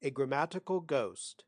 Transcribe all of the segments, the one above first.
A Grammatical Ghost.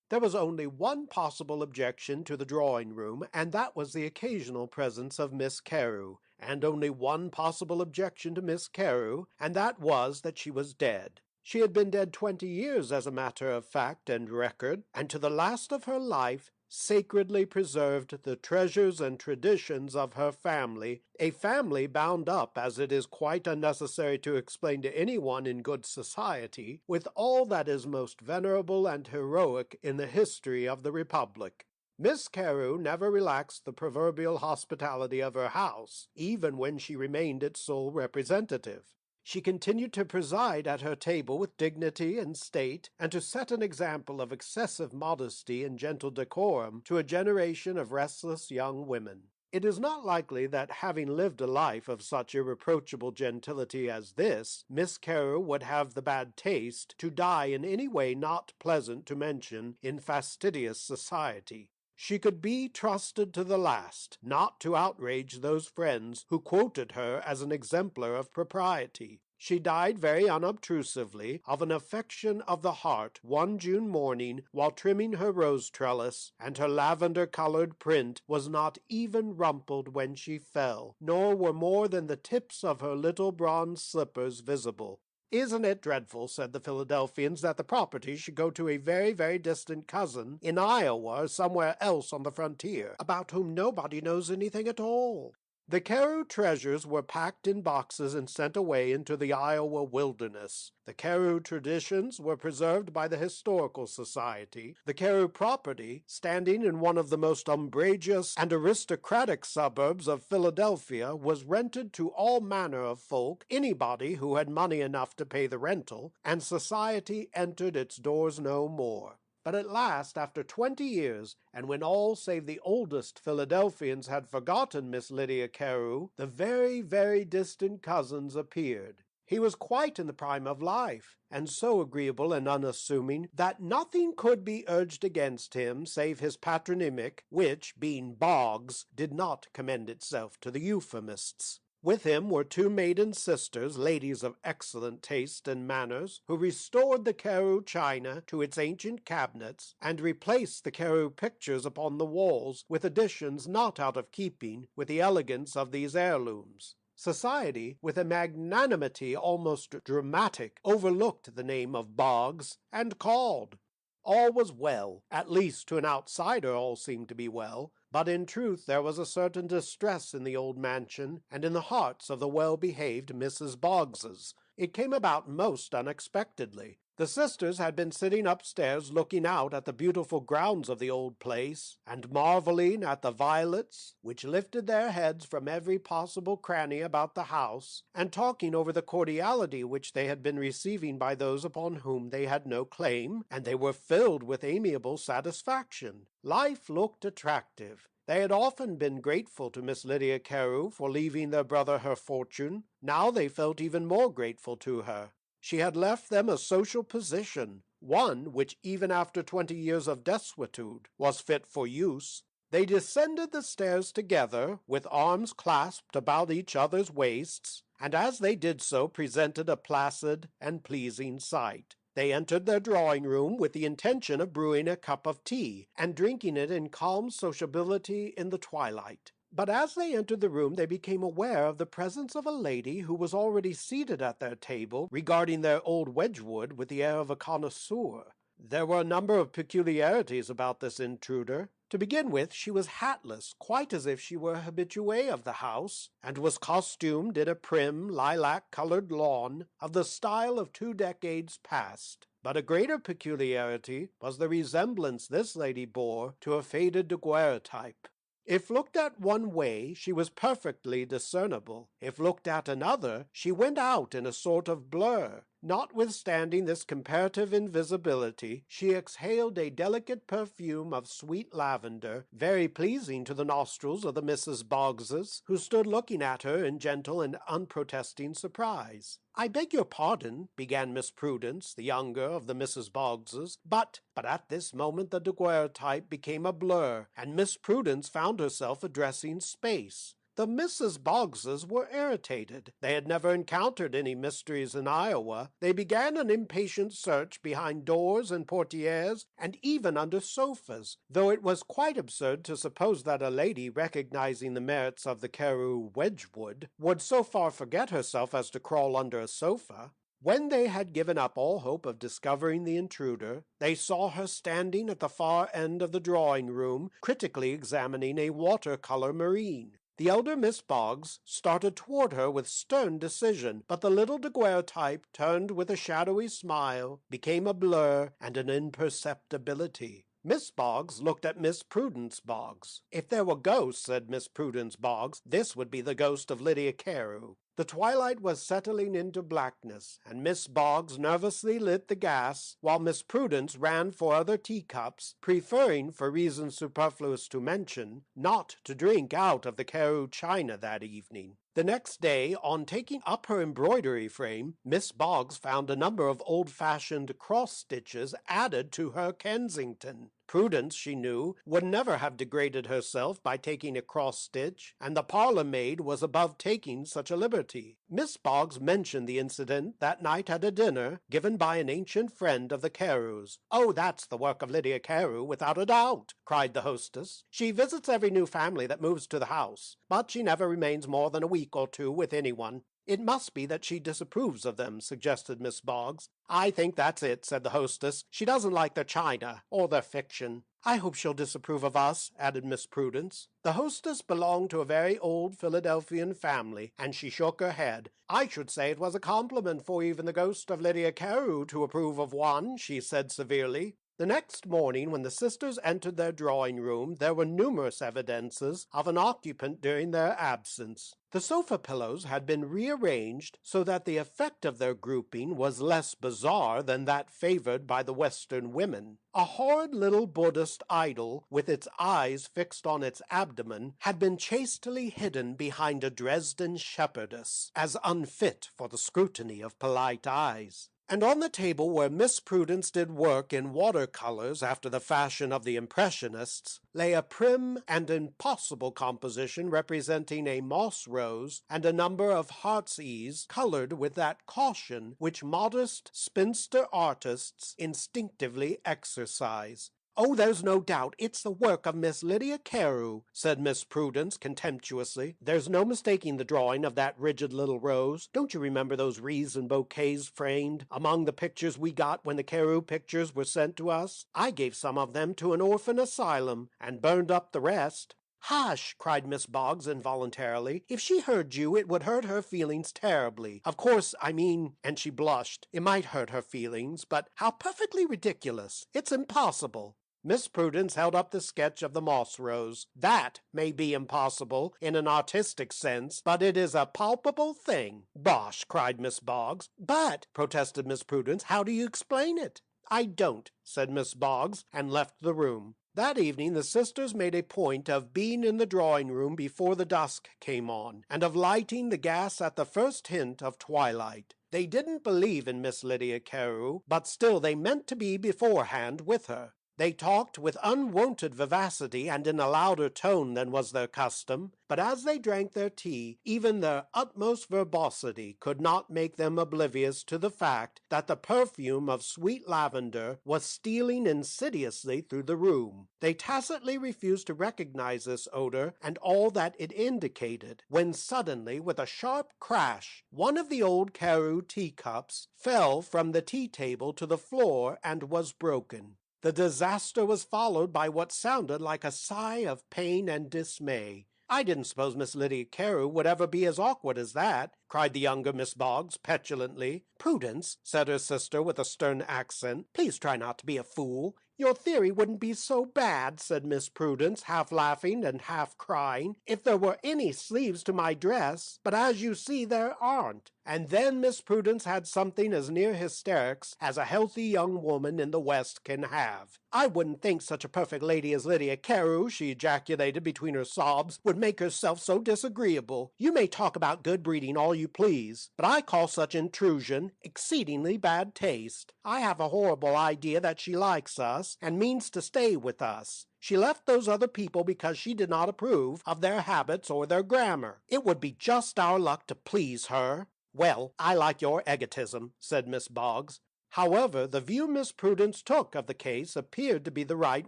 There was only one possible objection to the drawing-room, and that was the occasional presence of Miss Carew, and only one possible objection to Miss Carew, and that was that she was dead. She had been dead 20 years as a matter of fact and record, and to the last of her life sacredly preserved the treasures and traditions of her family, a family bound up, as it is quite unnecessary to explain to anyone in good society, with all that is most venerable and heroic in the history of the Republic. Miss Carew never relaxed the proverbial hospitality of her house, even when she remained its sole representative. She continued to preside at her table with dignity and state, and to set an example of excessive modesty and gentle decorum to a generation of restless young women. It is not likely that, having lived a life of such irreproachable gentility as this, Miss Carew would have the bad taste to die in any way not pleasant to mention in fastidious society. She could be trusted to the last, not to outrage those friends who quoted her as an exemplar of propriety. She died very unobtrusively, of an affection of the heart, one June morning, while trimming her rose trellis, and her lavender-colored print was not even rumpled when she fell, nor were more than the tips of her little bronze slippers visible. "Isn't it dreadful," said the Philadelphians, "that the property should go to a very, very distant cousin in Iowa or somewhere else on the frontier, about whom nobody knows anything at all?" The Carew treasures were packed in boxes and sent away into the Iowa wilderness. The Carew traditions were preserved by the Historical Society. The Carew property, standing in one of the most umbrageous and aristocratic suburbs of Philadelphia, was rented to all manner of folk, anybody who had money enough to pay the rental, and society entered its doors no more. But at last, after 20 years, and when all save the oldest Philadelphians had forgotten Miss Lydia Carew, the very, very distant cousins appeared. He was quite in the prime of life, and so agreeable and unassuming that nothing could be urged against him save his patronymic, which, being Boggs, did not commend itself to the euphemists. With him were two maiden sisters, ladies of excellent taste and manners, who restored the Carew china to its ancient cabinets, and replaced the Carew pictures upon the walls with additions not out of keeping with the elegance of these heirlooms. Society, with a magnanimity almost dramatic, overlooked the name of Boggs, and called. All was well, at least to an outsider all seemed to be well, but in truth there was a certain distress in the old mansion, and in the hearts of the well-behaved Mrs. Boggses. It came about most unexpectedly. The sisters had been sitting upstairs looking out at the beautiful grounds of the old place, and marveling at the violets, which lifted their heads from every possible cranny about the house, and talking over the cordiality which they had been receiving by those upon whom they had no claim, and they were filled with amiable satisfaction. Life looked attractive. They had often been grateful to Miss Lydia Carew for leaving their brother her fortune. Now they felt even more grateful to her. She had left them a social position, one which even after 20 years of desuetude was fit for use. They descended the stairs together, with arms clasped about each other's waists, and as they did so presented a placid and pleasing sight. They entered their drawing-room with the intention of brewing a cup of tea, and drinking it in calm sociability in the twilight. But as they entered the room they became aware of the presence of a lady who was already seated at their table, regarding their old Wedgwood with the air of a connoisseur. There were a number of peculiarities about this intruder. To begin with, she was hatless, quite as if she were a habituée of the house, and was costumed in a prim, lilac-colored lawn of the style of 2 decades past. But a greater peculiarity was the resemblance this lady bore to a faded daguerreotype. If looked at one way, she was perfectly discernible. If looked at another, she went out in a sort of blur. Notwithstanding this comparative invisibility, she exhaled a delicate perfume of sweet lavender, very pleasing to the nostrils of the Mrs. Boggses, who stood looking at her in gentle and unprotesting surprise. "I beg your pardon," began Miss Prudence, the younger of the Mrs. Boggses, but at this moment the daguerreotype became a blur, and Miss Prudence found herself addressing space. The Mrs. Boggses were irritated. They had never encountered any mysteries in Iowa. They began an impatient search behind doors and portieres, and even under sofas, though it was quite absurd to suppose that a lady, recognizing the merits of the Carew Wedgwood, would so far forget herself as to crawl under a sofa. When they had given up all hope of discovering the intruder, they saw her standing at the far end of the drawing-room, critically examining a watercolor marine. The elder Miss Boggs started toward her with stern decision, but the little daguerreotype turned with a shadowy smile, became a blur and an imperceptibility. Miss Boggs looked at Miss Prudence Boggs. If there were ghosts, said Miss Prudence Boggs, this would be the ghost of Lydia Carew. The twilight was settling into blackness, and Miss Boggs nervously lit the gas, while Miss Prudence ran for other teacups, preferring, for reasons superfluous to mention, not to drink out of the Carew china that evening. The next day, on taking up her embroidery frame, Miss Boggs found a number of old-fashioned cross-stitches added to her Kensington. Prudence, she knew, would never have degraded herself by taking a cross-stitch, and the parlour-maid was above taking such a liberty. Miss Boggs mentioned the incident that night at a dinner given by an ancient friend of the Carews. "Oh, that's the work of Lydia Carew, without a doubt," cried the hostess. "She visits every new family that moves to the house, but she never remains more than a week or two with anyone." "It must be that she disapproves of them," suggested Miss Boggs. "I think that's it," said the hostess. "She doesn't like their china, or their fiction." "I hope she'll disapprove of us," added Miss Prudence. The hostess belonged to a very old Philadelphian family, and she shook her head. "I should say it was a compliment for even the ghost of Lydia Carew to approve of one," she said severely. The next morning, when the sisters entered their drawing-room, there were numerous evidences of an occupant during their absence. The sofa pillows had been rearranged so that the effect of their grouping was less bizarre than that favored by the Western women. A horrid little Buddhist idol, with its eyes fixed on its abdomen, had been chastely hidden behind a Dresden shepherdess, as unfit for the scrutiny of polite eyes. And on the table where Miss Prudence did work in watercolors after the fashion of the Impressionists, lay a prim and impossible composition representing a moss rose and a number of heart's ease colored with that caution which modest spinster artists instinctively exercise. "Oh, there's no doubt it's the work of Miss Lydia Carew," said Miss Prudence contemptuously. "There's no mistaking the drawing of that rigid little rose. Don't you remember those wreaths and bouquets framed among the pictures we got when the Carew pictures were sent to us? I gave some of them to an orphan asylum, and burned up the rest." "Hush!" cried Miss Boggs involuntarily. "If she heard you, it would hurt her feelings terribly. Of course, I mean," and she blushed, "it might hurt her feelings, but how perfectly ridiculous! It's impossible." Miss Prudence held up the sketch of the moss rose. "That may be impossible in an artistic sense, but it is a palpable thing." "Bosh!" cried Miss Boggs. "But," protested Miss Prudence, "how do you explain it?" "I don't," said Miss Boggs, and left the room. That evening the sisters made a point of being in the drawing-room before the dusk came on, and of lighting the gas at the first hint of twilight. They didn't believe in Miss Lydia Carew, but still they meant to be beforehand with her. They talked with unwonted vivacity and in a louder tone than was their custom, but as they drank their tea, even their utmost verbosity could not make them oblivious to the fact that the perfume of sweet lavender was stealing insidiously through the room. They tacitly refused to recognize this odor and all that it indicated, when suddenly, with a sharp crash, one of the old Carew teacups fell from the tea-table to the floor and was broken. The disaster was followed by what sounded like a sigh of pain and dismay. "I didn't suppose Miss Lydia Carew would ever be as awkward as that," cried the younger Miss Boggs petulantly. "Prudence," said her sister with a stern accent, "please try not to be a fool." "Your theory wouldn't be so bad," said Miss Prudence, half laughing and half crying, "if there were any sleeves to my dress, but as you see there aren't." And then Miss Prudence had something as near hysterics as a healthy young woman in the West can have. "I wouldn't think such a perfect lady as Lydia Carew," she ejaculated between her sobs, "would make herself so disagreeable. You may talk about good breeding all you you please, but I call such intrusion exceedingly bad taste. I have a horrible idea that she likes us, and means to stay with us. She left those other people because she did not approve of their habits or their grammar. It would be just our luck to please her." "Well, I like your egotism," said Miss Boggs. However, the view Miss Prudence took of the case appeared to be the right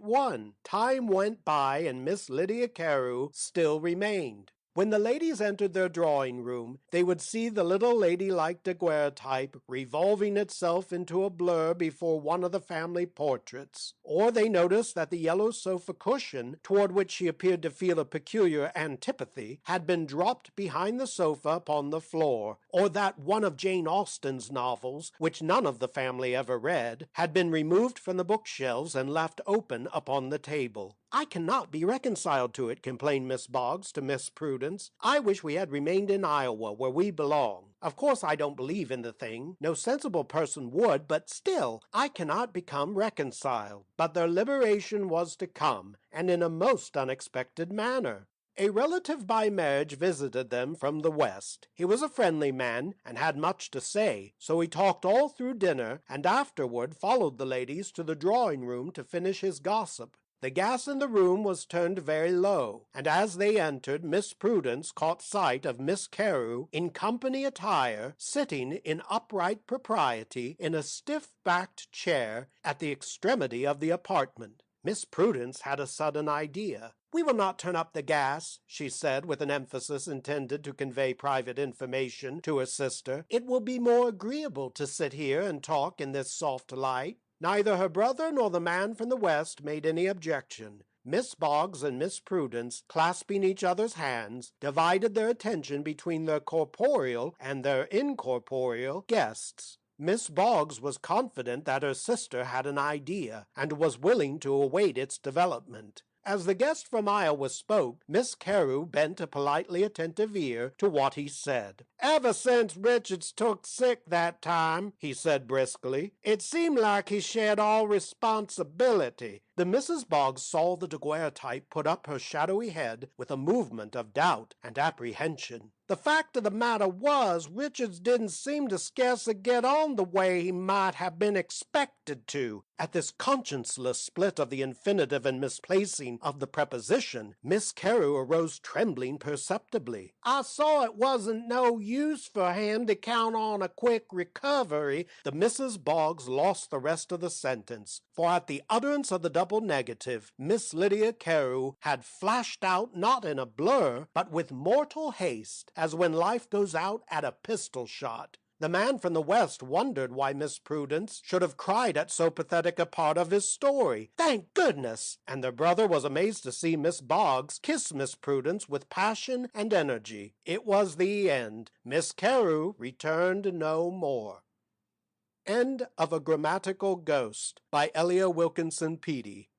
one. Time went by, and Miss Lydia Carew still remained. When the ladies entered their drawing-room, they would see the little ladylike daguerreotype revolving itself into a blur before one of the family portraits, or they noticed that the yellow sofa cushion, toward which she appeared to feel a peculiar antipathy, had been dropped behind the sofa upon the floor, or that one of Jane Austen's novels, which none of the family ever read, had been removed from the bookshelves and left open upon the table. "I cannot be reconciled to it," complained Miss Boggs to Miss Prudence. "I wish we had remained in Iowa, where we belong. Of course I don't believe in the thing. No sensible person would, but still, I cannot become reconciled." But their liberation was to come, and in a most unexpected manner. A relative by marriage visited them from the West. He was a friendly man, and had much to say, so he talked all through dinner, and afterward followed the ladies to the drawing-room to finish his gossip. The gas in the room was turned very low, and as they entered, Miss Prudence caught sight of Miss Carew in company attire, sitting in upright propriety in a stiff-backed chair at the extremity of the apartment. Miss Prudence had a sudden idea. "We will not turn up the gas," she said, with an emphasis intended to convey private information to her sister. "It will be more agreeable to sit here and talk in this soft light." Neither her brother nor the man from the West made any objection. Miss Boggs and Miss Prudence, clasping each other's hands, divided their attention between their corporeal and their incorporeal guests. Miss Boggs was confident that her sister had an idea, and was willing to await its development. As the guest from Iowa spoke, Miss Carew bent a politely attentive ear to what he said. "Ever since Richards took sick that time," he said briskly, "it seemed like he shed all responsibility." The Mrs. Boggs saw the daguerreotype put up her shadowy head with a movement of doubt and apprehension. "The fact of the matter was, Richards didn't seem to scarcely get on the way he might have been expected to." At this conscienceless split of the infinitive and misplacing of the preposition, Miss Carew arose trembling perceptibly. "I saw it wasn't no use for him to count on a quick recovery." The Mrs. Boggs lost the rest of the sentence, for at the utterance of the double negative, Miss Lydia Carew had flashed out not in a blur, but with mortal haste, as when life goes out at a pistol shot. The man from the West wondered why Miss Prudence should have cried at so pathetic a part of his story. "Thank goodness!" And the brother was amazed to see Miss Boggs kiss Miss Prudence with passion and energy. It was the end. Miss Carew returned no more. End of A Grammatical Ghost by Elia Wilkinson Peattie.